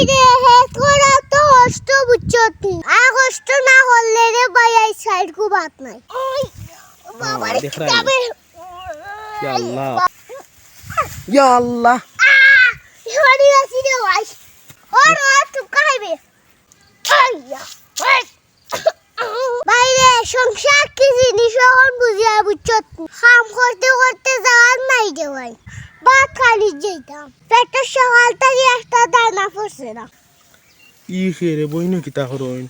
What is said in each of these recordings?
বাইরে হে তোরা তো কষ্ট বুঝছতি আর কষ্ট না হলে রে ভাই এই সাইড কো বাত নাই বাবা রে যাবে ইয়া আল্লাহ ইয়া আল্লাহ হরি আসি রে ভাই ওর তুই খাইবে আইয়া বাইরে সংসার কি জিনিস এখন বুঝিয়া বুঝছত কাম করতে করতে যাওয়ার নাই রে ভাই ভাত খালি যেতাম পেটের সকাল থেকে একটা দানা পড়ছে না ই খেরে বইনো কিতা করইন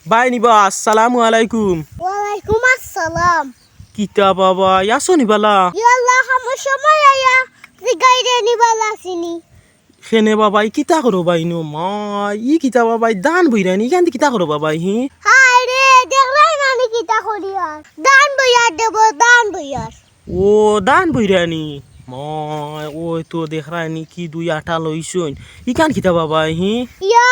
বাই নিবা আসসালামু আলাইকুম ওয়ালাইকুম আসসালাম কিতা বাবা ইয়াসো নিবালা ইয়াল্লাহ আমার সময় আয়া গাইরে নিবালা সিনি খেনে বাবা ই কিতা করো বাইনো মা ই কিতা বাবা দান বইরানি কেন কিতা করো বাবা হি হায় রে দেখলাই নানি কিতা করিয়ার দান বইয়ার দেব দান বইয়ার ও দান বইরানি মা ওই তো দেখরানি কি দুই আটা লইছইন ই কান কিতা বাবা হি ইয়া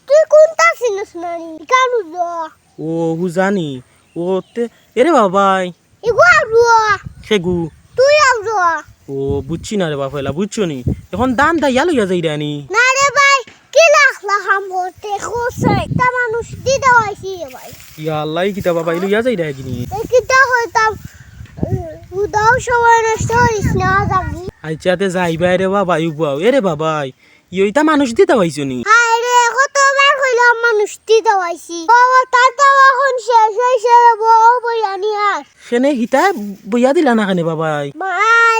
তুই কোনটা চিনিস নানি কানু যা ও হুজানি ও তে এরে বাবাই ইগো আরুয়া খেগু তুই আরুয়া ও বুঝছি না রে বাবা এলা বুঝছো নি এখন দান দা ইয়া লইয়া যাইরানি না রে ভাই কি লাখলা হাম হতে খুশে তা মানুষ দি দাওয়াইছি রে ভাই ইয়া আল্লাহ ই কিতা বাবা লইয়া যাইরা কিনি এই কিতা হইতাম উদাও সময় নষ্ট হইস না জাগি আইচাতে যাইবাই রে বাবা ইউবাও এরে বাবাই ইটা মানুষ দিতে পাইছো নি হায় রে কতবার হইলাম মানুষ দি দাওয়াইছি বাবা তার দাওয়া এখন শেষ হইছে রে বউ বইয়ানি আর সেনে হিতা বইয়া দিলা না কেনে বাবাই মা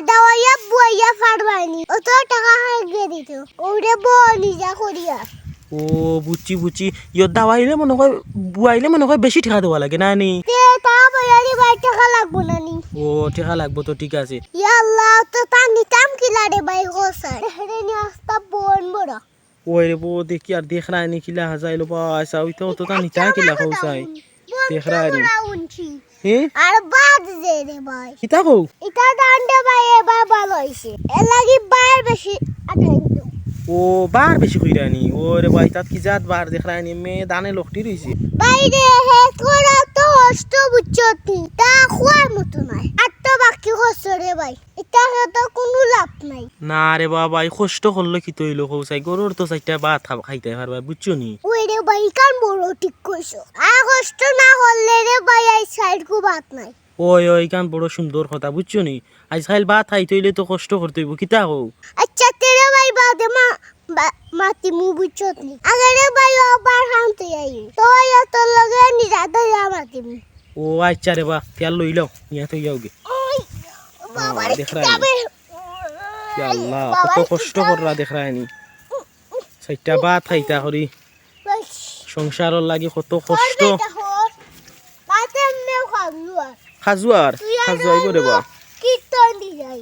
দাওয়াইয়া বইয়া ফাড়বাইনি অত টাকা হাইগে দিত ওরে বউ নিজা করিয়া ও বুঝছি বুঝছি ইয়র দাওয়াইলে মনে হয় বুয়াইলে মনে হয় বেশি টাকা দেওয়া লাগে না নি তে তা বইয়ানি ভাই টাকা লাগবো না নি ও টাকা লাগবো তো ঠিক আছে ইয়া আল্লাহ তো তা নিতাম কিলা রে ভাই গোসাই রে নি আস্তা বোন বড় ওই রে বো দেখি আর দেখ রানি কিলা হাজাইলো বা আইসা ওইটা তো তা নিতা কিলা খাওসাই দেখ রানি হে আর বাদ দে রে ভাই কিতা কও এটা দান্ডে ভাই এবার ভালো হইছে এর লাগি বার বেশি আঠাই দিও ও বার বেশি কইরানি ও রে ভাই তাত কি জাত বার দেখ রানি মে দানে লকটি রইছে বাইরে হে তোরা তো কষ্ট বুঝছতি তা খোয়ার মতো নাই আর তো বাকি কষ্ট রে ভাই এটা তো কোনো লাভ নাই না রে বাবা এই কষ্ট করলে কি তৈলো খাওসাই গরুর তো চাইটা ভাত খাইতে পারবা বুঝছো নি ওই রে ভাই কান বড় ঠিক কইছো আর কষ্ট না হলে রে ভাই এই সাইড কো বাত নাই ওই ওই কান বড় সুন্দর কথা বুঝছো নি আজকাল ভাত খাইতে হইলে তো কষ্ট করতে হইব কিতা কও আচ্ছা তেরে ভাই বাদে মাতি মু বুঝছতি আগে রে ভাই আবার হামতে আই তো এত লগে নি রাতে মাতি ও আচ্ছা রে বা তেল লই লও ইয়া তো যাওগে বাবা দেখ রানি ইয়া আল্লাহ কত কষ্ট কররা দেখ রানি চাইটা ভাত খাইতা করি সংসারর লাগি কত কষ্ট খাজুয়ার খাজুয়াইব রে বা কীর্তন দি যায়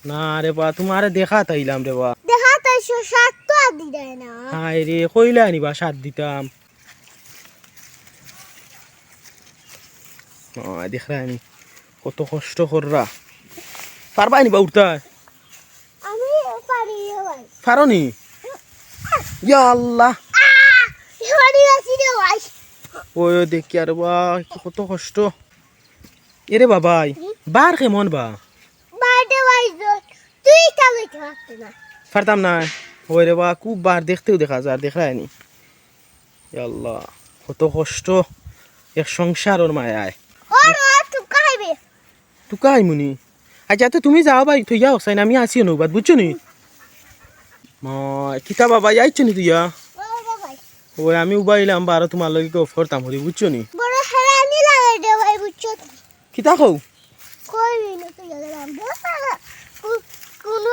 না রে বা তোমারে দেখা তাইলাম রে বা দেখা তাইছো সাত তো দি দেয় না হাই রে কইলা আনিবা সাত দিতাম দেখ রানি কত কষ্ট কররা পারবা আনিবা উঠতা আমি পারি ভাই পারনি ইয়া আল্লাহ হরি আসি রে ভাই ওই দেখি আর বা কত কষ্ট এরে বাবাই বার কেমন বা বাড়ি ভাই তুই তাহলে থাকতে না পারতাম না ওই রে বা খুব বার দেখতেও দেখা যায় দেখা যায়নি আল্লাহ কত কষ্ট এক সংসার ওর মায়ায় ওর তুই খাইবে টুকাই মুনি আচ্ছা তো তুমি যাও ভাই তুই যাও সাইন আমি আসি নৌবাদ বুঝছো নি কিতা বাবা আইছো নি তুইয়া ভাই ওই আমি উবাইলাম বারো তোমার লগে গফ করতাম হরি বুঝছো নি বড় হেরানি লাগে রে ভাই বুঝছো কিতা কও কই না তুই গেলাম কোন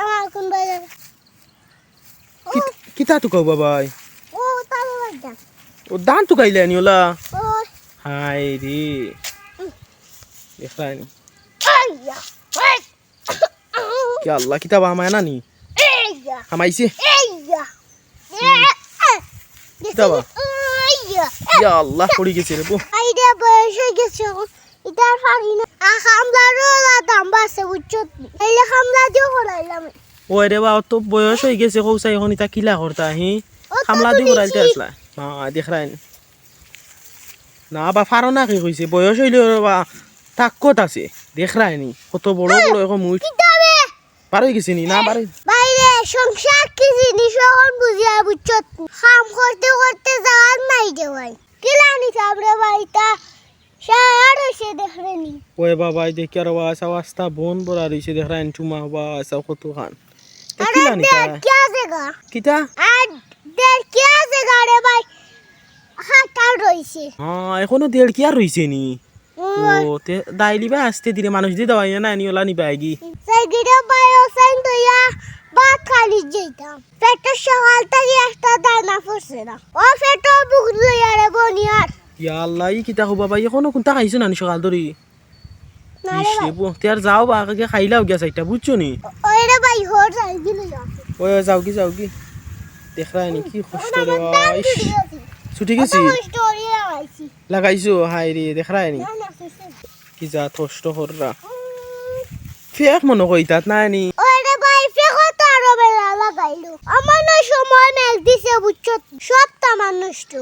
আমার কোন বাজার কিতা তো কও বাবাই ও তাহলে বাজা ও দান তো গাইলে আনি ওলা ও হাই রে দেখানি আইয়া কি আল্লাহ কিতা বা আমায় নানি আইয়া হামাইছে আইয়া কিতা বা আইয়া ইয়া আল্লাহ পড়ি গেছে রে বো আইডা বয়স হয়ে গেছে ইটার পারি না হামলারও দাম বাড়ছে বুঝছো এইলে হামলা দিও করাইলাম ওই রে বা তো বয়স হয়ে গেছে কৌসাই এখন ইতা কিলা করতা হি হামলা দি করাইতে আসলা দেখাইন না বা ফারো না কি কইছে বয়স হইলে বা তাকত আছে দেখরাইনি কত বড় বড় এখন মুই কিতাবে পারই গেছে নি না পারে বাইরে সংসার কি জিনিস এখন বুঝিয়া বুঝছো কাম করতে করতে যাওয়ার নাই রে ভাই কিলানি সাবরে ভাই তা শায়ার হইছে দেখরেনি ওই বাবা দেখি আর আওয়াজটা বন বড় রইছে দেখরা এন্টুমা বা কত খান আরে কিলানি দেখ কি জায়গা কিতা আর দেখ কি জায়গা রে ভাই হাতার রইছে হ্যাঁ এখনো দেড় কি আর রইছে নি ও তে দাইলি বা আসতে দিলে মানুষ দিয়ে দাওয়াই না নি ওলা নিবা গি সেগিরে ভাই ওসাইন তোয়া ভাত খালি যেতাম পেটের সকাল থেকে একটা দানা পড়ছে না ও পেটো বুক লইয়া রে বনিয়ার ইয়া আল্লাহ ই কিতা হবা ভাই এখনো কোনটা খাইছো না নি সকাল ধরি না রে ভাই ইসে তে আর যাও বা আগে খাইলাও গিয়া সাইটা বুঝছো নি ওই রে ভাই হোর যাই দিল ওই যাও কি দেখরা নি কি কষ্ট রে ইস ছুটি গেছি স্টোরি লাগাইছি লাগাইছো হাই রে দেখরা নি না না সুসে কি যা কষ্ট হররা ফেক মনে কইতাত না নি ওই রে ভাই ফেকো তো আরো বেলা লাগাইলো আমার না সময় মেল দিছে বুঝছো সব তামান নষ্ট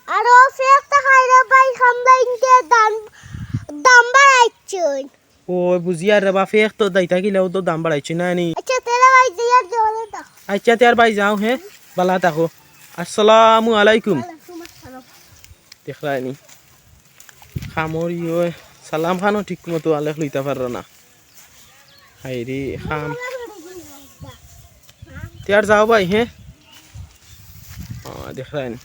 আর ও ফেকটা খাইরে ভাই খামদাইতে দাম বাড়াইছেন ও বুঝিয়া রে বা ফেক তো দাইতা গিলাও তো দাম বাড়াইছি না নি আচ্ছা তেরা ভাই জিয়ার দেওয়ালে তা আচ্ছা তে আর ভাই যাও হে বালা থাকো আসসালামু আলাইকুম দেখরা নি খামর ইয়ে সালাম খানো ঠিক মতো আলেখ লইতে পারো না হাই রে খাম তে আর যাও ভাই হে দেখরা নি